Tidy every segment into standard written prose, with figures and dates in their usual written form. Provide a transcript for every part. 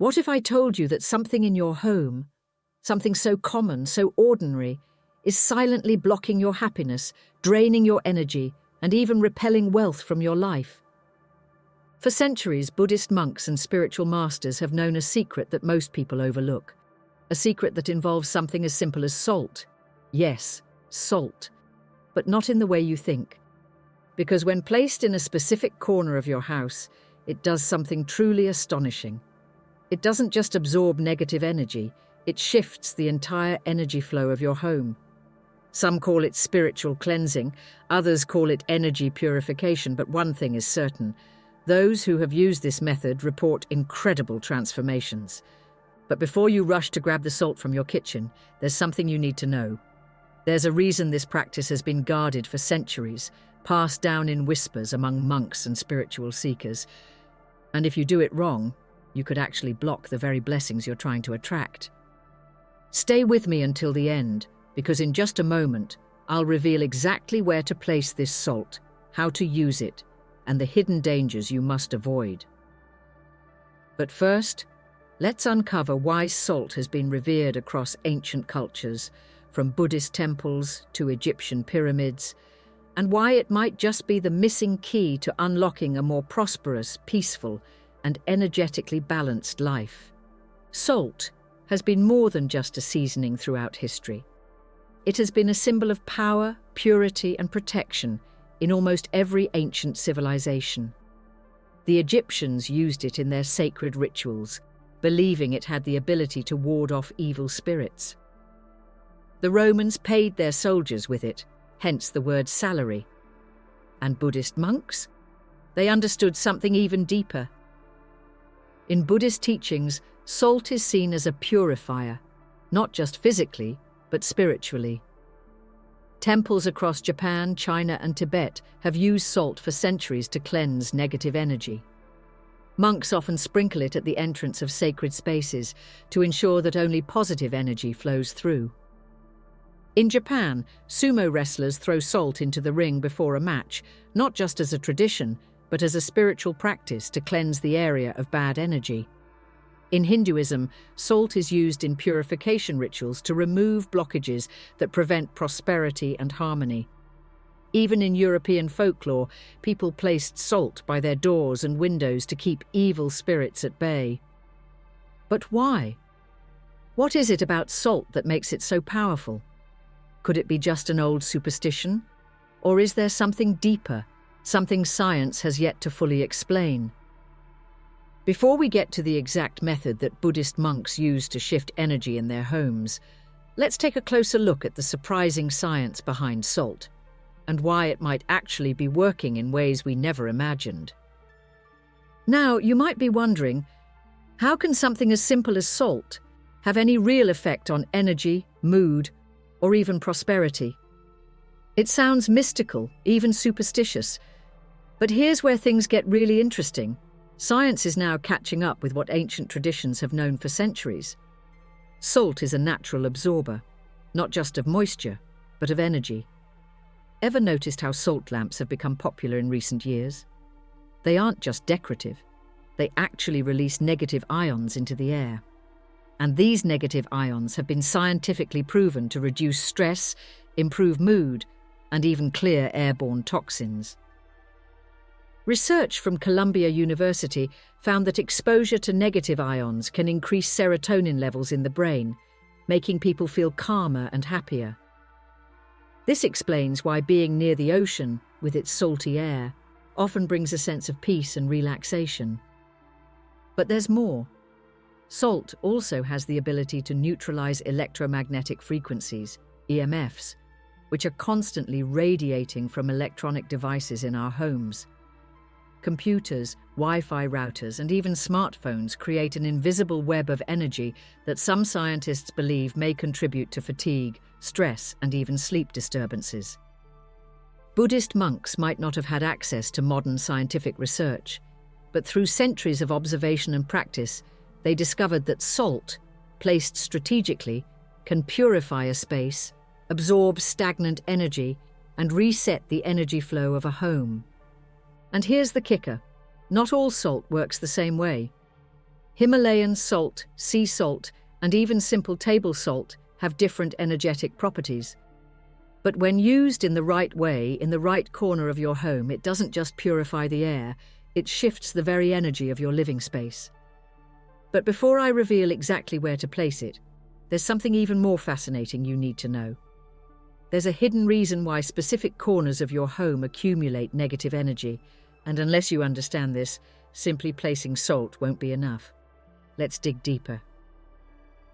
What if I told you that something in your home, something so common, so ordinary, is silently blocking your happiness, draining your energy, and even repelling wealth from your life? For centuries, Buddhist monks and spiritual masters have known a secret that most people overlook. A secret that involves something as simple as salt. Yes, salt. But not in the way you think. Because when placed in a specific corner of your house, it does something truly astonishing. It doesn't just absorb negative energy, it shifts the entire energy flow of your home. Some call it spiritual cleansing, others call it energy purification, but one thing is certain. Those who have used this method report incredible transformations. But before you rush to grab the salt from your kitchen, there's something you need to know. There's a reason this practice has been guarded for centuries, passed down in whispers among monks and spiritual seekers. And if you do it wrong, you could actually block the very blessings you're trying to attract. Stay with me until the end, because in just a moment, I'll reveal exactly where to place this salt, how to use it, and the hidden dangers you must avoid. But first, let's uncover why salt has been revered across ancient cultures, from Buddhist temples to Egyptian pyramids, and why it might just be the missing key to unlocking a more prosperous, peaceful, and energetically balanced life. Salt has been more than just a seasoning throughout history. It has been a symbol of power, purity, and protection in almost every ancient civilization. The Egyptians used it in their sacred rituals, believing it had the ability to ward off evil spirits. The Romans paid their soldiers with it, hence the word salary. And Buddhist monks? They understood something even deeper. In Buddhist teachings, salt is seen as a purifier, not just physically, but spiritually. Temples across Japan, China, and Tibet have used salt for centuries to cleanse negative energy. Monks often sprinkle it at the entrance of sacred spaces to ensure that only positive energy flows through. In Japan, sumo wrestlers throw salt into the ring before a match, not just as a tradition, but as a spiritual practice to cleanse the area of bad energy. In Hinduism, salt is used in purification rituals to remove blockages that prevent prosperity and harmony. Even in European folklore, people placed salt by their doors and windows to keep evil spirits at bay. But why? What is it about salt that makes it so powerful? Could it be just an old superstition? Or is there something deeper, something science has yet to fully explain? Before we get to the exact method that Buddhist monks use to shift energy in their homes, let's take a closer look at the surprising science behind salt and why it might actually be working in ways we never imagined. Now, you might be wondering, how can something as simple as salt have any real effect on energy, mood, or even prosperity? It sounds mystical, even superstitious, but here's where things get really interesting. Science is now catching up with what ancient traditions have known for centuries. Salt is a natural absorber, not just of moisture, but of energy. Ever noticed how salt lamps have become popular in recent years? They aren't just decorative. They actually release negative ions into the air. And these negative ions have been scientifically proven to reduce stress, improve mood, and even clear airborne toxins. Research from Columbia University found that exposure to negative ions can increase serotonin levels in the brain, making people feel calmer and happier. This explains why being near the ocean, with its salty air, often brings a sense of peace and relaxation. But there's more. Salt also has the ability to neutralize electromagnetic frequencies, EMFs, which are constantly radiating from electronic devices in our homes. Computers, Wi-Fi routers, and even smartphones create an invisible web of energy that some scientists believe may contribute to fatigue, stress, and even sleep disturbances. Buddhist monks might not have had access to modern scientific research, but through centuries of observation and practice, they discovered that salt, placed strategically, can purify a space, absorb stagnant energy, and reset the energy flow of a home. And here's the kicker. Not all salt works the same way. Himalayan salt, sea salt, and even simple table salt have different energetic properties. But when used in the right way, in the right corner of your home, it doesn't just purify the air, it shifts the very energy of your living space. But before I reveal exactly where to place it, there's something even more fascinating you need to know. There's a hidden reason why specific corners of your home accumulate negative energy, and unless you understand this, simply placing salt won't be enough. Let's dig deeper.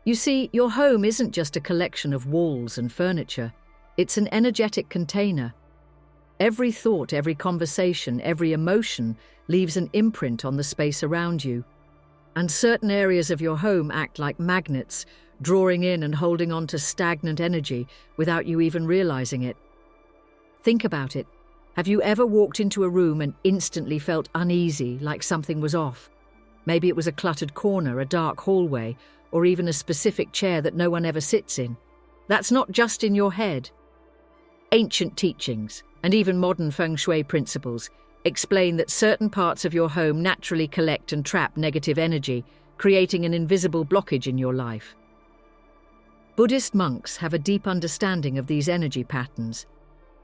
You see, your home isn't just a collection of walls and furniture. It's an energetic container. Every thought, every conversation, every emotion leaves an imprint on the space around you. And certain areas of your home act like magnets, drawing in and holding on to stagnant energy without you even realizing it. Think about it. Have you ever walked into a room and instantly felt uneasy, like something was off? Maybe it was a cluttered corner, a dark hallway, or even a specific chair that no one ever sits in. That's not just in your head. Ancient teachings, and even modern feng shui principles, explain that certain parts of your home naturally collect and trap negative energy, creating an invisible blockage in your life. Buddhist monks have a deep understanding of these energy patterns.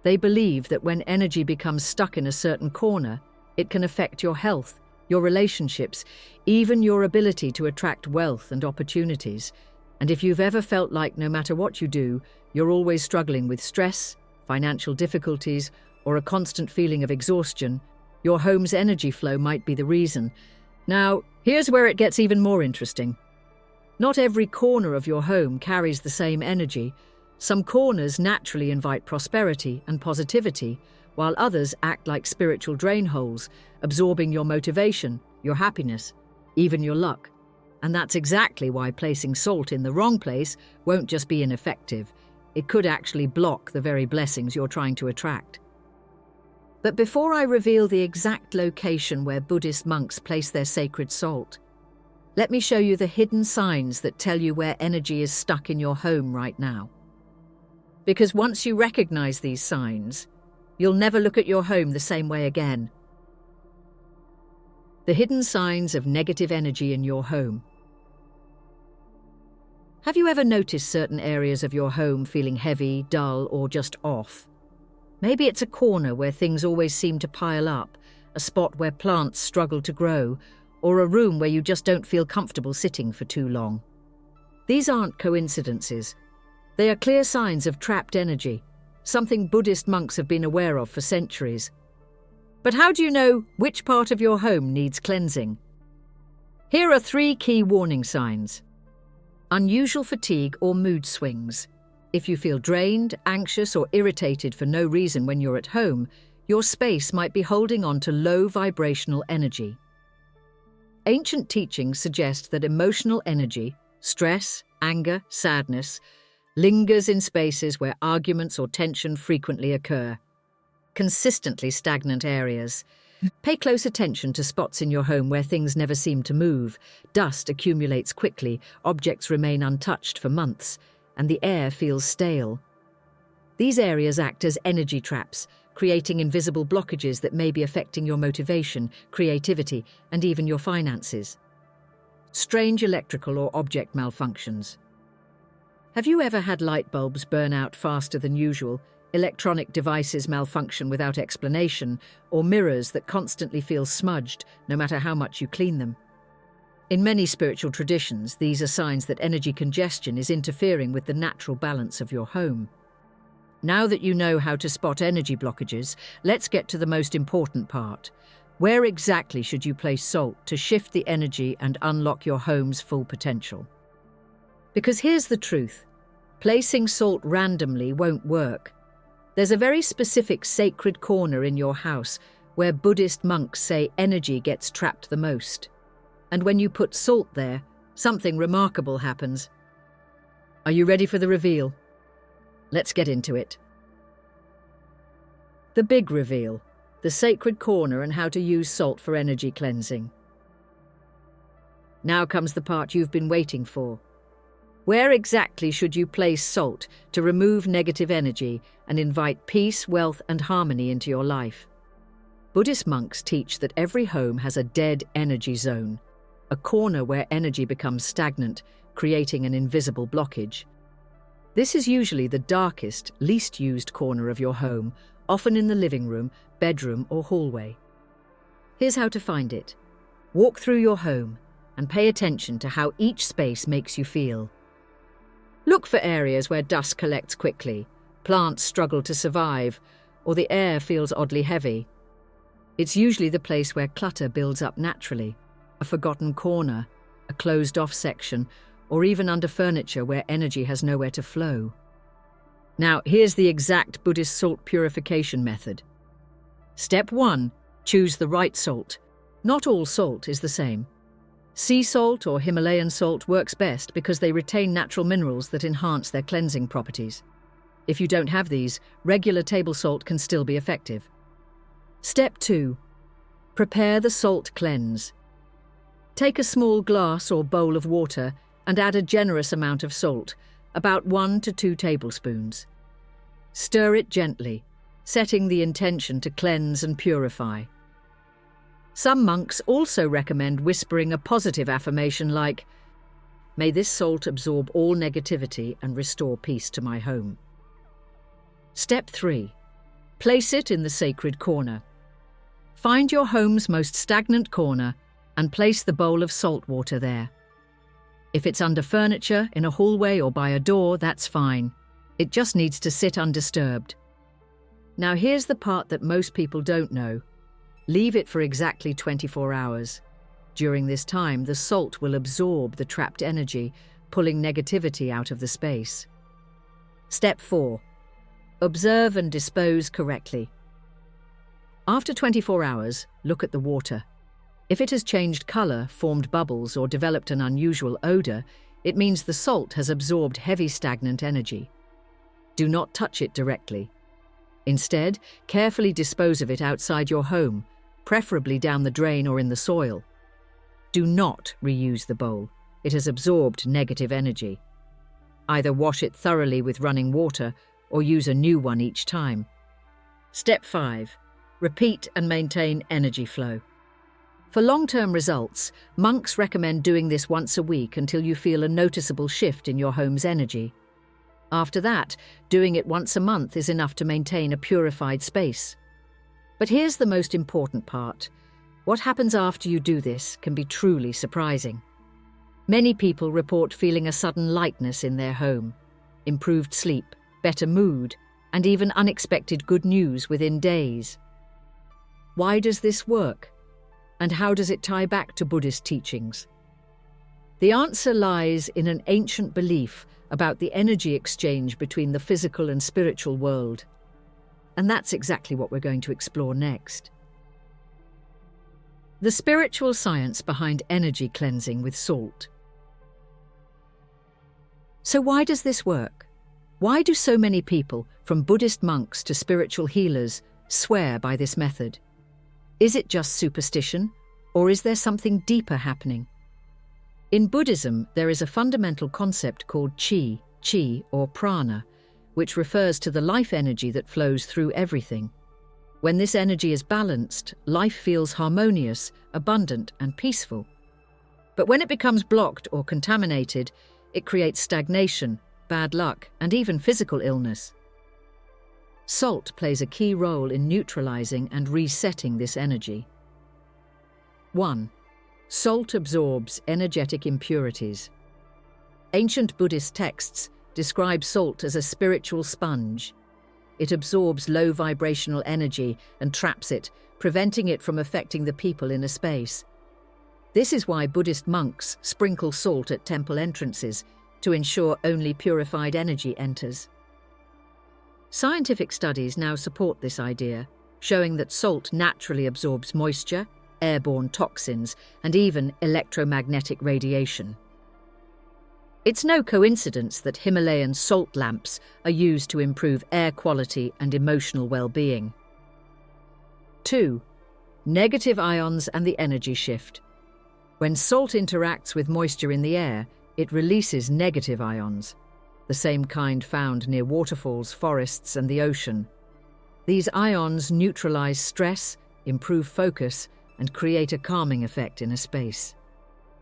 They believe that when energy becomes stuck in a certain corner, it can affect your health, your relationships, even your ability to attract wealth and opportunities. And if you've ever felt like no matter what you do, you're always struggling with stress, financial difficulties, or a constant feeling of exhaustion, your home's energy flow might be the reason. Now, here's where it gets even more interesting. Not every corner of your home carries the same energy. Some corners naturally invite prosperity and positivity, while others act like spiritual drain holes, absorbing your motivation, your happiness, even your luck. And that's exactly why placing salt in the wrong place won't just be ineffective. It could actually block the very blessings you're trying to attract. But before I reveal the exact location where Buddhist monks place their sacred salt, let me show you the hidden signs that tell you where energy is stuck in your home right now. Because once you recognize these signs, you'll never look at your home the same way again. The hidden signs of negative energy in your home. Have you ever noticed certain areas of your home feeling heavy, dull, or just off? Maybe it's a corner where things always seem to pile up, a spot where plants struggle to grow, or a room where you just don't feel comfortable sitting for too long. These aren't coincidences. They are clear signs of trapped energy, something Buddhist monks have been aware of for centuries. But how do you know which part of your home needs cleansing? Here are 3 key warning signs. Unusual fatigue or mood swings. If you feel drained, anxious, or irritated for no reason when you're at home, your space might be holding on to low vibrational energy. Ancient teachings suggest that emotional energy, stress, anger, sadness, lingers in spaces where arguments or tension frequently occur. Consistently stagnant areas. Pay close attention to spots in your home where things never seem to move. Dust accumulates quickly, objects remain untouched for months, and the air feels stale. These areas act as energy traps, creating invisible blockages that may be affecting your motivation, creativity, and even your finances. Strange electrical or object malfunctions. Have you ever had light bulbs burn out faster than usual, electronic devices malfunction without explanation, or mirrors that constantly feel smudged no matter how much you clean them? In many spiritual traditions, these are signs that energy congestion is interfering with the natural balance of your home. Now that you know how to spot energy blockages, let's get to the most important part. Where exactly should you place salt to shift the energy and unlock your home's full potential? Because here's the truth. Placing salt randomly won't work. There's a very specific sacred corner in your house where Buddhist monks say energy gets trapped the most. And when you put salt there, something remarkable happens. Are you ready for the reveal? Let's get into it. The big reveal, the sacred corner and how to use salt for energy cleansing. Now comes the part you've been waiting for. Where exactly should you place salt to remove negative energy and invite peace, wealth, and harmony into your life? Buddhist monks teach that every home has a dead energy zone, a corner where energy becomes stagnant, creating an invisible blockage. This is usually the darkest, least used corner of your home, often in the living room, bedroom, or hallway. Here's how to find it. Walk through your home and pay attention to how each space makes you feel. Look for areas where dust collects quickly, plants struggle to survive, or the air feels oddly heavy. It's usually the place where clutter builds up naturally, a forgotten corner, a closed-off section, or even under furniture where energy has nowhere to flow. Now, here's the exact Buddhist salt purification method. Step 1. Choose the right salt. Not all salt is the same. Sea salt or Himalayan salt works best because they retain natural minerals that enhance their cleansing properties. If you don't have these, regular table salt can still be effective. Step 2. Prepare the salt cleanse. Take a small glass or bowl of water and add a generous amount of salt, about 1 to 2 tablespoons. Stir it gently, setting the intention to cleanse and purify. Some monks also recommend whispering a positive affirmation like, "May this salt absorb all negativity and restore peace to my home." Step 3. Place it in the sacred corner. Find your home's most stagnant corner and place the bowl of salt water there. If it's under furniture, in a hallway or by a door, that's fine. It just needs to sit undisturbed. Now here's the part that most people don't know. Leave it for exactly 24 hours. During this time, the salt will absorb the trapped energy, pulling negativity out of the space. Step 4. Observe and dispose correctly. After 24 hours, look at the water. If it has changed colour, formed bubbles, or developed an unusual odour, it means the salt has absorbed heavy stagnant energy. Do not touch it directly. Instead, carefully dispose of it outside your home, preferably down the drain or in the soil. Do not reuse the bowl. It has absorbed negative energy. Either wash it thoroughly with running water or use a new one each time. Step 5. Repeat and maintain energy flow. For long-term results, monks recommend doing this once a week until you feel a noticeable shift in your home's energy. After that, doing it once a month is enough to maintain a purified space. But here's the most important part. What happens after you do this can be truly surprising. Many people report feeling a sudden lightness in their home, improved sleep, better mood, and even unexpected good news within days. Why does this work? And how does it tie back to Buddhist teachings? The answer lies in an ancient belief about the energy exchange between the physical and spiritual world. And that's exactly what we're going to explore next. The spiritual science behind energy cleansing with salt. So why does this work? Why do so many people, from Buddhist monks to spiritual healers, swear by this method? Is it just superstition, or is there something deeper happening? In Buddhism, there is a fundamental concept called chi or prana, which refers to the life energy that flows through everything. When this energy is balanced, life feels harmonious, abundant, and peaceful. But when it becomes blocked or contaminated, it creates stagnation, bad luck, and even physical illness. Salt plays a key role in neutralizing and resetting this energy. 1. Salt absorbs energetic impurities. Ancient Buddhist texts describe salt as a spiritual sponge. It absorbs low vibrational energy and traps it, preventing it from affecting the people in a space. This is why Buddhist monks sprinkle salt at temple entrances to ensure only purified energy enters. Scientific studies now support this idea, showing that salt naturally absorbs moisture, airborne toxins, and even electromagnetic radiation. It's no coincidence that Himalayan salt lamps are used to improve air quality and emotional well-being. 2. Negative ions and the energy shift. When salt interacts with moisture in the air, it releases negative ions, the same kind found near waterfalls, forests, and the ocean. These ions neutralize stress, improve focus, and create a calming effect in a space.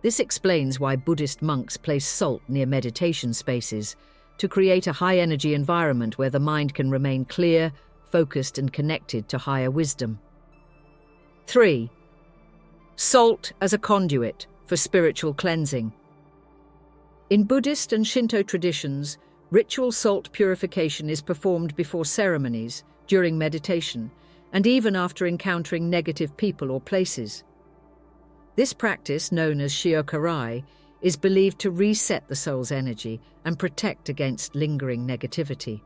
This explains why Buddhist monks place salt near meditation spaces, to create a high-energy environment where the mind can remain clear, focused and connected to higher wisdom. 3. Salt as a conduit for spiritual cleansing. In Buddhist and Shinto traditions, ritual salt purification is performed before ceremonies, during meditation, and even after encountering negative people or places. This practice, known as shiokarai, is believed to reset the soul's energy and protect against lingering negativity.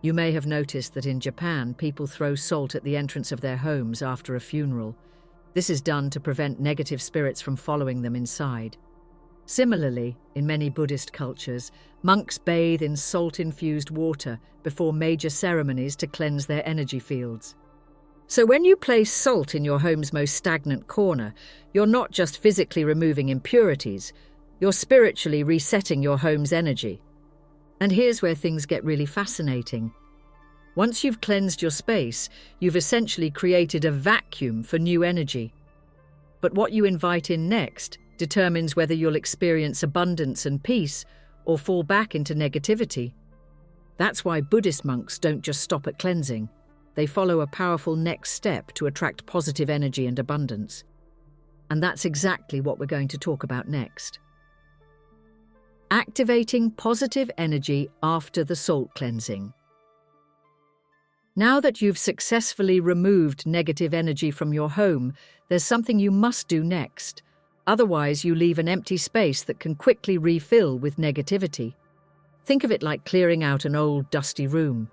You may have noticed that in Japan, people throw salt at the entrance of their homes after a funeral. This is done to prevent negative spirits from following them inside. Similarly, in many Buddhist cultures, monks bathe in salt-infused water before major ceremonies to cleanse their energy fields. So when you place salt in your home's most stagnant corner, you're not just physically removing impurities, you're spiritually resetting your home's energy. And here's where things get really fascinating. Once you've cleansed your space, you've essentially created a vacuum for new energy. But what you invite in next determines whether you'll experience abundance and peace or fall back into negativity. That's why Buddhist monks don't just stop at cleansing. They follow a powerful next step to attract positive energy and abundance. And that's exactly what we're going to talk about next. Activating positive energy after the salt cleansing. Now that you've successfully removed negative energy from your home, there's something you must do next. Otherwise, you leave an empty space that can quickly refill with negativity. Think of it like clearing out an old, dusty room.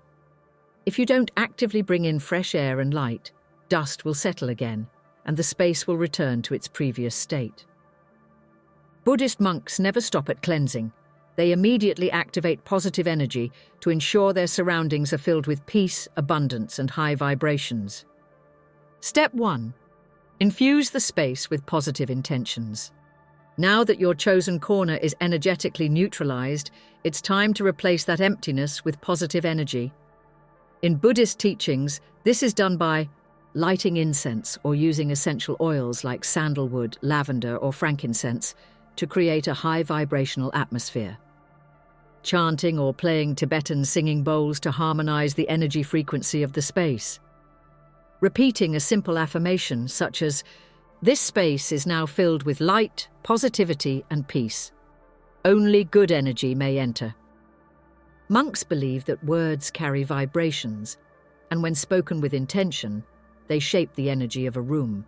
If you don't actively bring in fresh air and light, dust will settle again, and the space will return to its previous state. Buddhist monks never stop at cleansing. They immediately activate positive energy to ensure their surroundings are filled with peace, abundance, and high vibrations. Step 1. Infuse the space with positive intentions. Now that your chosen corner is energetically neutralized, it's time to replace that emptiness with positive energy. In Buddhist teachings, this is done by lighting incense or using essential oils like sandalwood, lavender, or frankincense to create a high vibrational atmosphere. Chanting or playing Tibetan singing bowls to harmonize the energy frequency of the space. Repeating a simple affirmation such as, "This space is now filled with light, positivity, and peace. Only good energy may enter." Monks believe that words carry vibrations, and when spoken with intention, they shape the energy of a room.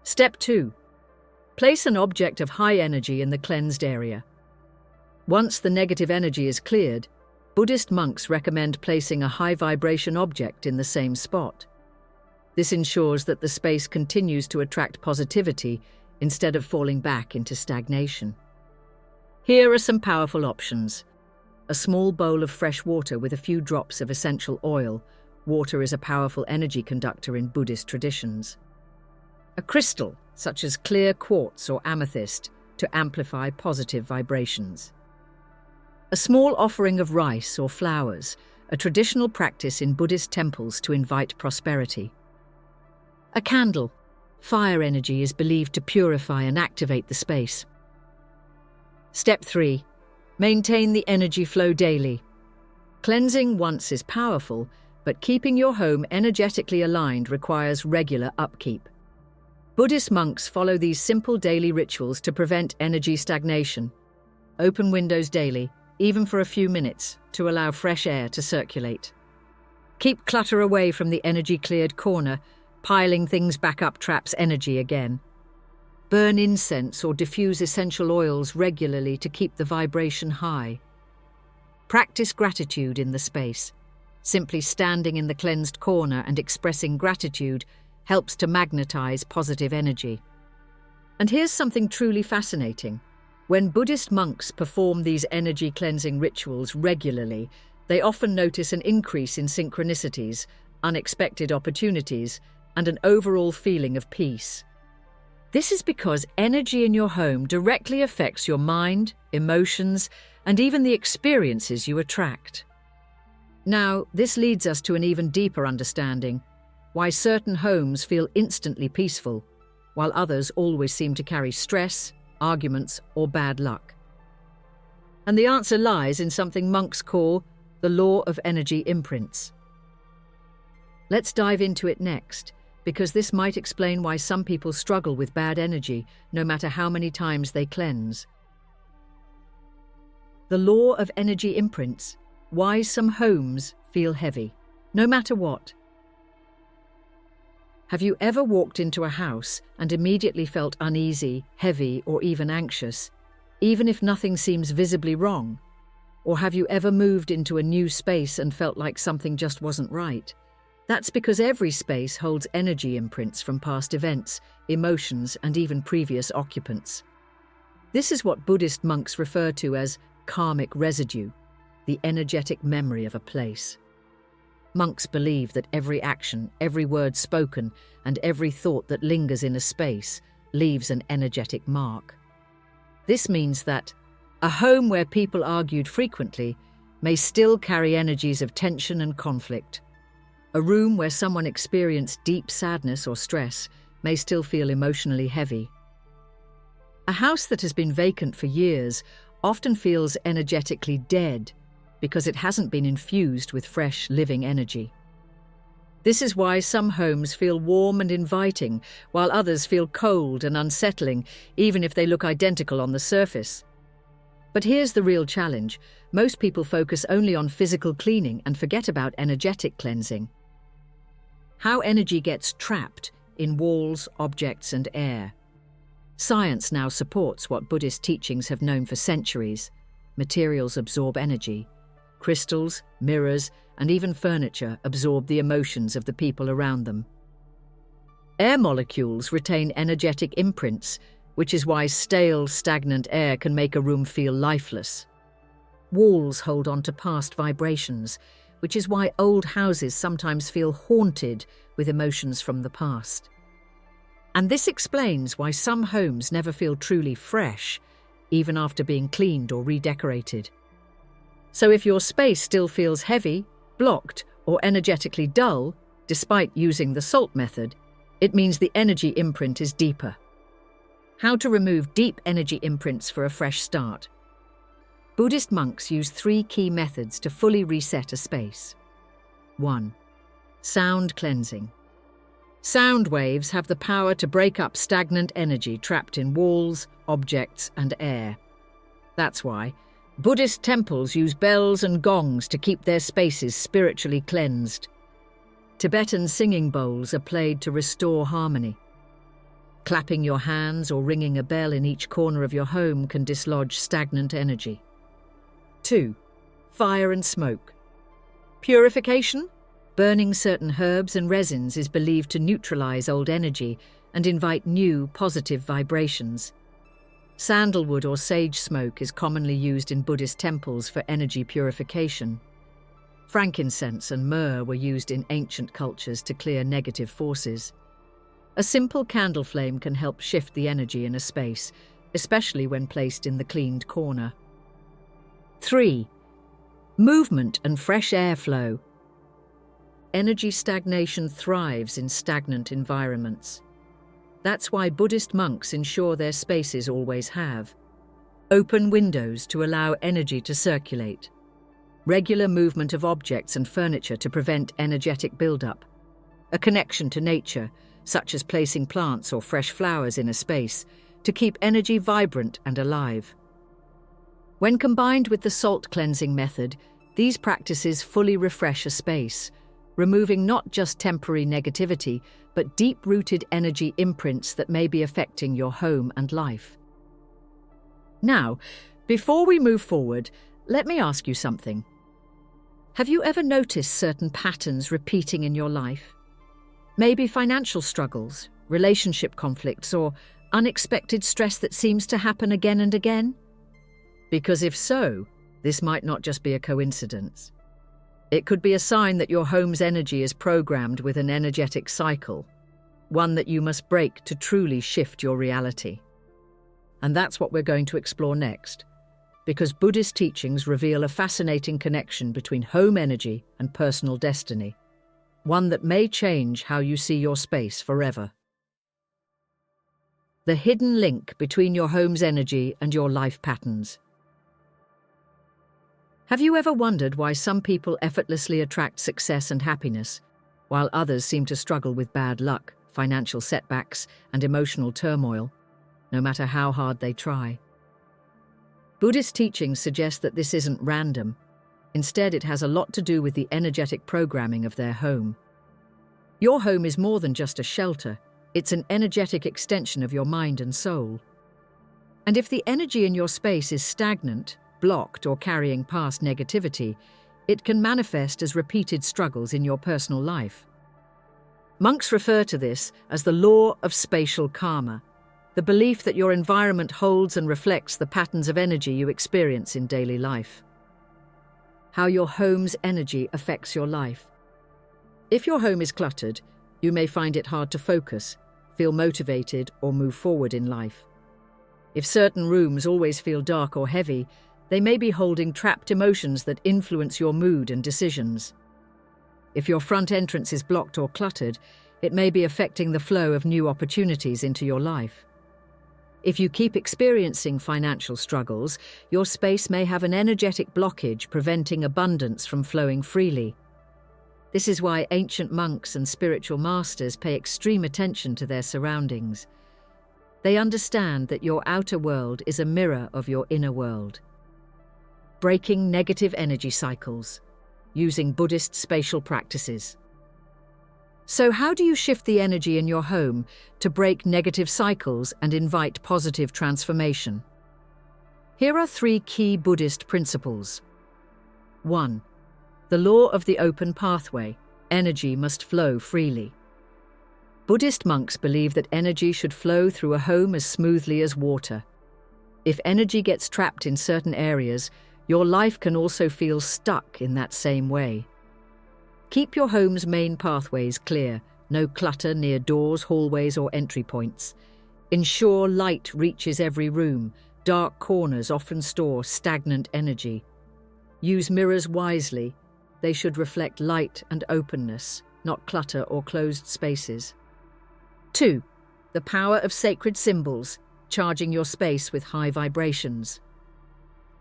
Step 2. Place an object of high energy in the cleansed area. Once the negative energy is cleared, Buddhist monks recommend placing a high-vibration object in the same spot. This ensures that the space continues to attract positivity instead of falling back into stagnation. Here are some powerful options. A small bowl of fresh water with a few drops of essential oil. Water is a powerful energy conductor in Buddhist traditions. A crystal, such as clear quartz or amethyst, to amplify positive vibrations. A small offering of rice or flowers, a traditional practice in Buddhist temples to invite prosperity. A candle. Fire energy is believed to purify and activate the space. Step 3. Maintain the energy flow daily. Cleansing once is powerful, but keeping your home energetically aligned requires regular upkeep. Buddhist monks follow these simple daily rituals to prevent energy stagnation. Open windows daily, even for a few minutes, to allow fresh air to circulate. Keep clutter away from the energy-cleared corner. Piling things back up traps energy again. Burn incense or diffuse essential oils regularly to keep the vibration high. Practice gratitude in the space. Simply standing in the cleansed corner and expressing gratitude helps to magnetize positive energy. And here's something truly fascinating. When Buddhist monks perform these energy-cleansing rituals regularly, they often notice an increase in synchronicities, unexpected opportunities, and an overall feeling of peace. This is because energy in your home directly affects your mind, emotions, and even the experiences you attract. Now, this leads us to an even deeper understanding: why certain homes feel instantly peaceful, while others always seem to carry stress, arguments, or bad luck. And the answer lies in something monks call the law of energy imprints. Let's dive into it next, because this might explain why some people struggle with bad energy, no matter how many times they cleanse. The law of energy imprints, why some homes feel heavy, no matter what. Have you ever walked into a house and immediately felt uneasy, heavy, or even anxious, even if nothing seems visibly wrong? Or have you ever moved into a new space and felt like something just wasn't right? That's because every space holds energy imprints from past events, emotions, and even previous occupants. This is what Buddhist monks refer to as karmic residue, the energetic memory of a place. Monks believe that every action, every word spoken, and every thought that lingers in a space leaves an energetic mark. This means that a home where people argued frequently may still carry energies of tension and conflict. A room where someone experienced deep sadness or stress may still feel emotionally heavy. A house that has been vacant for years often feels energetically dead because it hasn't been infused with fresh, living energy. This is why some homes feel warm and inviting, while others feel cold and unsettling, even if they look identical on the surface. But here's the real challenge. Most people focus only on physical cleaning and forget about energetic cleansing. How energy gets trapped in walls, objects, and air. Science now supports what Buddhist teachings have known for centuries. Materials absorb energy. Crystals, mirrors, and even furniture absorb the emotions of the people around them. Air molecules retain energetic imprints, which is why stale, stagnant air can make a room feel lifeless. Walls hold on to past vibrations, which is why old houses sometimes feel haunted with emotions from the past. And this explains why some homes never feel truly fresh, even after being cleaned or redecorated. So if your space still feels heavy, blocked, or energetically dull, despite using the salt method, it means the energy imprint is deeper. How to remove deep energy imprints for a fresh start. Buddhist monks use 3 key methods to fully reset a space. 1. Sound cleansing. Sound waves have the power to break up stagnant energy trapped in walls, objects, and air. That's why Buddhist temples use bells and gongs to keep their spaces spiritually cleansed. Tibetan singing bowls are played to restore harmony. Clapping your hands or ringing a bell in each corner of your home can dislodge stagnant energy. 2. Fire and smoke. Purification? Burning certain herbs and resins is believed to neutralize old energy and invite new, positive vibrations. Sandalwood or sage smoke is commonly used in Buddhist temples for energy purification. Frankincense and myrrh were used in ancient cultures to clear negative forces. A simple candle flame can help shift the energy in a space, especially when placed in the cleaned corner. 3. Movement and fresh air flow. Energy stagnation thrives in stagnant environments. That's why Buddhist monks ensure their spaces always have open windows to allow energy to circulate, regular movement of objects and furniture to prevent energetic buildup, a connection to nature, such as placing plants or fresh flowers in a space, to keep energy vibrant and alive. When combined with the salt cleansing method, these practices fully refresh a space, removing not just temporary negativity, but deep-rooted energy imprints that may be affecting your home and life. Now, before we move forward, let me ask you something. Have you ever noticed certain patterns repeating in your life? Maybe financial struggles, relationship conflicts, or unexpected stress that seems to happen again and again? Because if so, this might not just be a coincidence. It could be a sign that your home's energy is programmed with an energetic cycle, one that you must break to truly shift your reality. And that's what we're going to explore next, because Buddhist teachings reveal a fascinating connection between home energy and personal destiny, one that may change how you see your space forever. the hidden link between your home's energy and your life patterns. Have you ever wondered why some people effortlessly attract success and happiness, while others seem to struggle with bad luck, financial setbacks, and emotional turmoil, no matter how hard they try? Buddhist teachings suggest that this isn't random. Instead, it has a lot to do with the energetic programming of their home. Your home is more than just a shelter. It's an energetic extension of your mind and soul. And if the energy in your space is stagnant, blocked, or carrying past negativity, it can manifest as repeated struggles in your personal life. Monks refer to this as the law of spatial karma, the belief that your environment holds and reflects the patterns of energy you experience in daily life. How your home's energy affects your life. If your home is cluttered, you may find it hard to focus, feel motivated, or move forward in life. If certain rooms always feel dark or heavy, they may be holding trapped emotions that influence your mood and decisions. If your front entrance is blocked or cluttered, it may be affecting the flow of new opportunities into your life. If you keep experiencing financial struggles, your space may have an energetic blockage preventing abundance from flowing freely. This is why ancient monks and spiritual masters pay extreme attention to their surroundings. They understand that your outer world is a mirror of your inner world. Breaking negative energy cycles, using Buddhist spatial practices. So how do you shift the energy in your home to break negative cycles and invite positive transformation? Here are 3 key Buddhist principles. 1. The law of the open pathway. Energy must flow freely. Buddhist monks believe that energy should flow through a home as smoothly as water. If energy gets trapped in certain areas, your life can also feel stuck in that same way. Keep your home's main pathways clear, no clutter near doors, hallways, or entry points. Ensure light reaches every room. Dark corners often store stagnant energy. Use mirrors wisely. They should reflect light and openness, not clutter or closed spaces. 2. The power of sacred symbols, charging your space with high vibrations.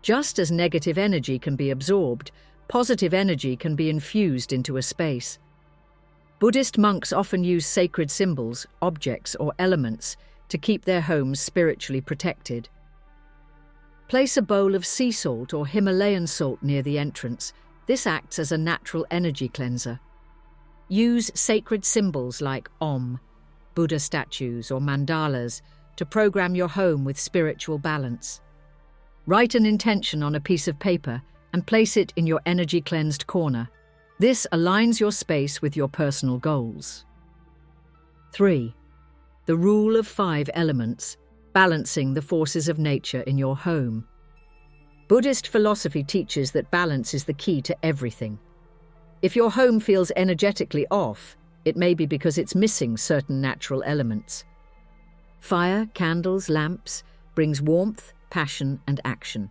Just as negative energy can be absorbed, positive energy can be infused into a space. Buddhist monks often use sacred symbols, objects, or elements to keep their homes spiritually protected. Place a bowl of sea salt or Himalayan salt near the entrance. This acts as a natural energy cleanser. Use sacred symbols like Om, Buddha statues, or mandalas to program your home with spiritual balance. Write an intention on a piece of paper and place it in your energy-cleansed corner. This aligns your space with your personal goals. 3. The rule of 5 elements, balancing the forces of nature in your home. Buddhist philosophy teaches that balance is the key to everything. If your home feels energetically off, it may be because it's missing certain natural elements. Fire, candles, lamps brings warmth, passion, and action.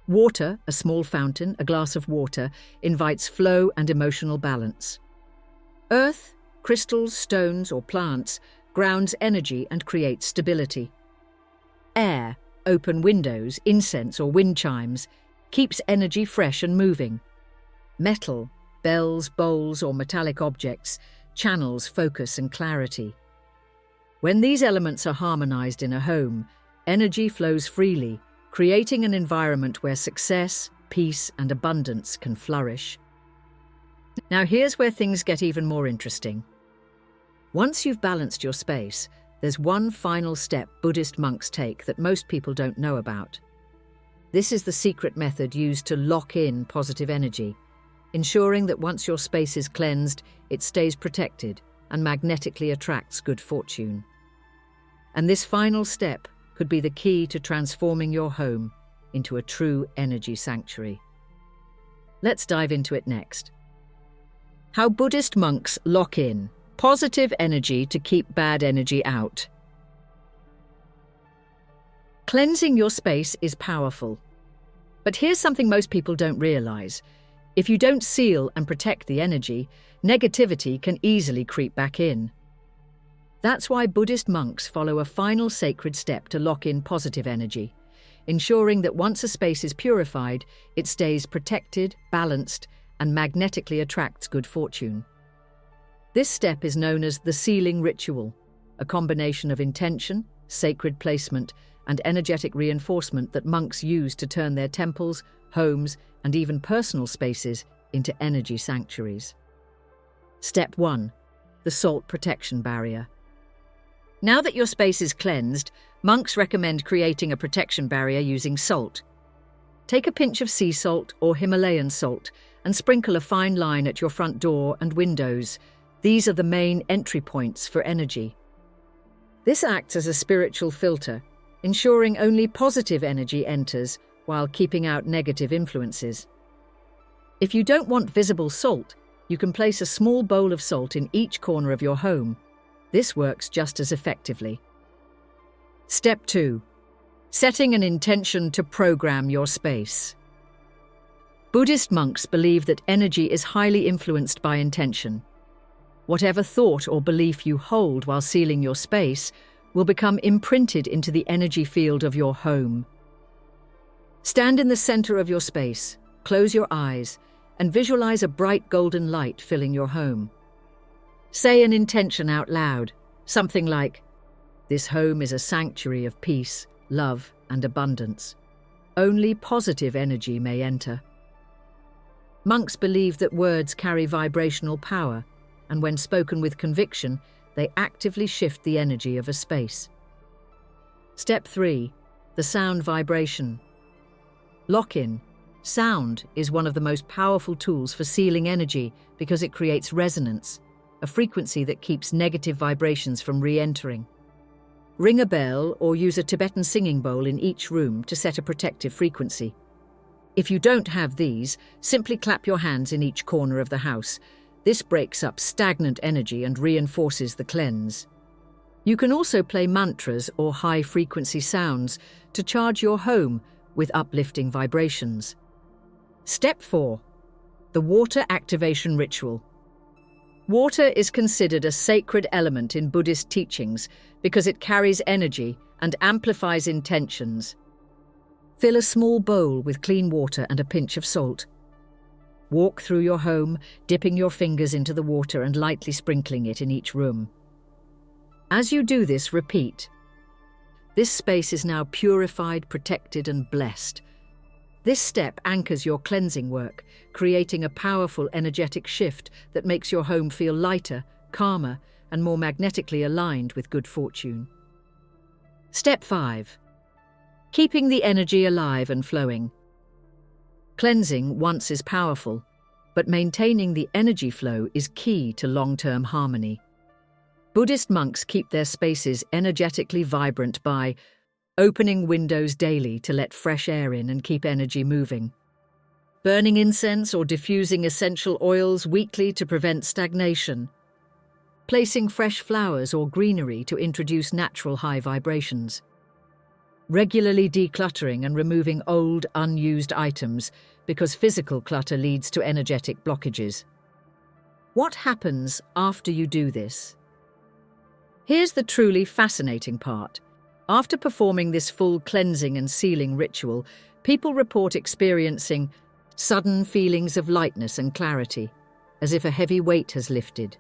Water, a small fountain, a glass of water, invites flow and emotional balance. Earth, crystals, stones, or plants grounds energy and creates stability. Air, open windows, incense, or wind chimes, keeps energy fresh and moving. Metal, bells, bowls, or metallic objects channels focus and clarity. When these elements are harmonized in a home, energy flows freely, creating an environment where success, peace, and abundance can flourish. Now here's where things get even more interesting. Once you've balanced your space, there's one final step Buddhist monks take that most people don't know about. This is the secret method used to lock in positive energy, ensuring that once your space is cleansed, it stays protected and magnetically attracts good fortune. And this final step could be the key to transforming your home into a true energy sanctuary. Let's dive into it next. How Buddhist monks lock in positive energy to keep bad energy out. Cleansing your space is powerful. But here's something most people don't realize. If you don't seal and protect the energy, negativity can easily creep back in. That's why Buddhist monks follow a final sacred step to lock in positive energy, ensuring that once a space is purified, it stays protected, balanced, and magnetically attracts good fortune. This step is known as the sealing ritual, a combination of intention, sacred placement, and energetic reinforcement that monks use to turn their temples, homes, and even personal spaces into energy sanctuaries. Step 1. The salt protection barrier. Now that your space is cleansed, monks recommend creating a protection barrier using salt. Take a pinch of sea salt or Himalayan salt and sprinkle a fine line at your front door and windows. These are the main entry points for energy. This acts as a spiritual filter, ensuring only positive energy enters while keeping out negative influences. If you don't want visible salt, you can place a small bowl of salt in each corner of your home. This works just as effectively. Step 2. Setting an intention to program your space. Buddhist monks believe that energy is highly influenced by intention. Whatever thought or belief you hold while sealing your space will become imprinted into the energy field of your home. Stand in the center of your space, close your eyes, and visualize a bright golden light filling your home. Say an intention out loud, something like, "This home is a sanctuary of peace, love, and abundance. Only positive energy may enter." Monks believe that words carry vibrational power, and when spoken with conviction, they actively shift the energy of a space. Step 3. The sound vibration. Lock-in. Sound is one of the most powerful tools for sealing energy because it creates resonance, a frequency that keeps negative vibrations from re-entering. Ring a bell or use a Tibetan singing bowl in each room to set a protective frequency. If you don't have these, simply clap your hands in each corner of the house. This breaks up stagnant energy and reinforces the cleanse. You can also play mantras or high-frequency sounds to charge your home with uplifting vibrations. Step 4. The water activation ritual. Water is considered a sacred element in Buddhist teachings because it carries energy and amplifies intentions. Fill a small bowl with clean water and a pinch of salt. Walk through your home, dipping your fingers into the water and lightly sprinkling it in each room. As you do this, repeat, "This space is now purified, protected, and blessed." This step anchors your cleansing work, creating a powerful energetic shift that makes your home feel lighter, calmer, and more magnetically aligned with good fortune. Step 5. Keeping the energy alive and flowing. Cleansing once is powerful, but maintaining the energy flow is key to long-term harmony. Buddhist monks keep their spaces energetically vibrant by opening windows daily to let fresh air in and keep energy moving, burning incense or diffusing essential oils weekly to prevent stagnation, placing fresh flowers or greenery to introduce natural high vibrations, regularly decluttering and removing old, unused items because physical clutter leads to energetic blockages. What happens after you do this? Here's the truly fascinating part. After performing this full cleansing and sealing ritual, people report experiencing sudden feelings of lightness and clarity, as if a heavy weight has lifted.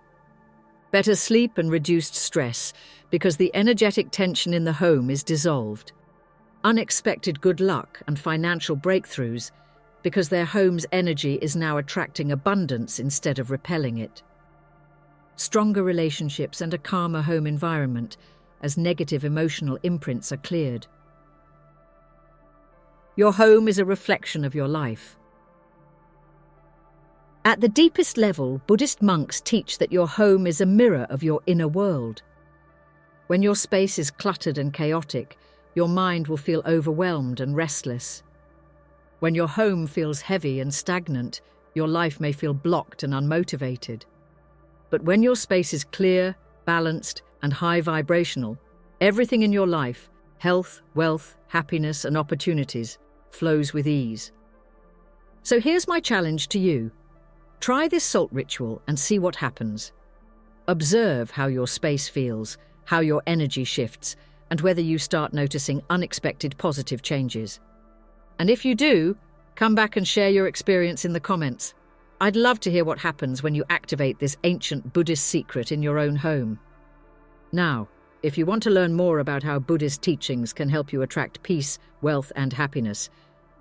Better sleep and reduced stress because the energetic tension in the home is dissolved. Unexpected good luck and financial breakthroughs because their home's energy is now attracting abundance instead of repelling it. Stronger relationships and a calmer home environment as negative emotional imprints are cleared. Your home is a reflection of your life. At the deepest level, Buddhist monks teach that your home is a mirror of your inner world. When your space is cluttered and chaotic, your mind will feel overwhelmed and restless. When your home feels heavy and stagnant, your life may feel blocked and unmotivated. But when your space is clear, balanced, and high vibrational, everything in your life, health, wealth, happiness, and opportunities, flows with ease. So here's my challenge to you. Try this salt ritual and see what happens. Observe how your space feels how your energy shifts, and whether you start noticing unexpected positive changes. And if you do, come back and share your experience in the comments. I'd love to hear what happens when you activate this ancient Buddhist secret in your own home. Now, if you want to learn more about how Buddhist teachings can help you attract peace, wealth, and happiness,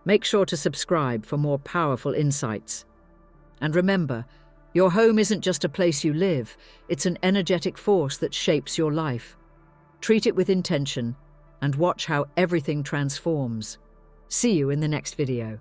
make sure to subscribe for more powerful insights. And remember, your home isn't just a place you live, it's an energetic force that shapes your life. Treat it with intention and watch how everything transforms. See you in the next video.